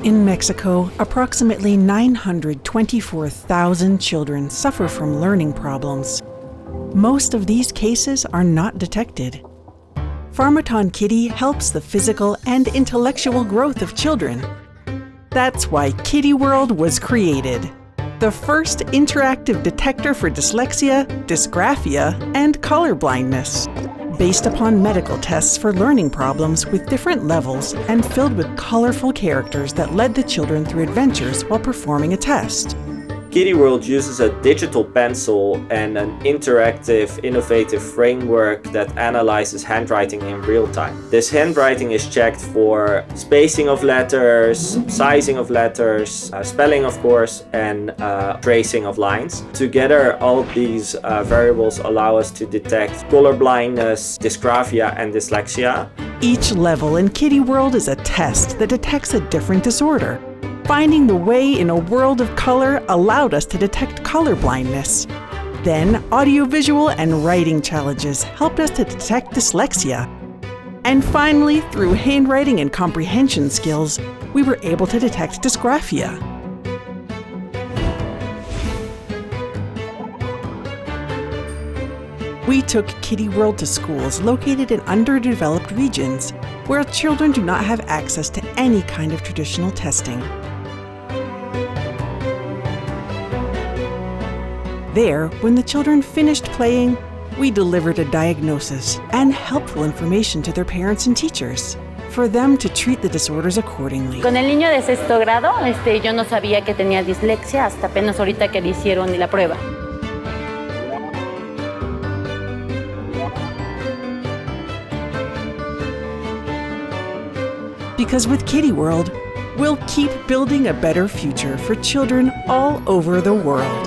In Mexico, approximately 924,000 children suffer from learning problems. Most of these cases are not detected. Pharmaton Kiddi helps the physical and intellectual growth of children. That's why Kiddi World was created, the first interactive detector for dyslexia, dysgraphia, and color blindness. Based upon medical tests for learning problems with different levels and filled with colorful characters that led the children through adventures while performing a test. Kiddi World uses a digital pencil and an interactive, innovative framework that analyzes handwriting in real time. This handwriting is checked for spacing of letters, sizing of letters, spelling of course, and tracing of lines. Together, all these variables allow us to detect color blindness, dysgraphia, and dyslexia. Each level in Kiddi World is a test that detects a different disorder. Finding the way in a world of color allowed us to detect color blindness. Then, audiovisual and writing challenges helped us to detect dyslexia. And finally, through handwriting and comprehension skills, we were able to detect dysgraphia. We took Kiddi World to schools located in underdeveloped regions where children do not have access to any kind of traditional testing. There, when the children finished playing, we delivered a diagnosis and helpful information to their parents and teachers for them to treat the disorders accordingly. Con el niño de sexto grado, yo no sabía que tenía dislexia hasta apenas ahorita que le hicieron la prueba. Because with Kiddi World, we'll keep building a better future for children all over the world.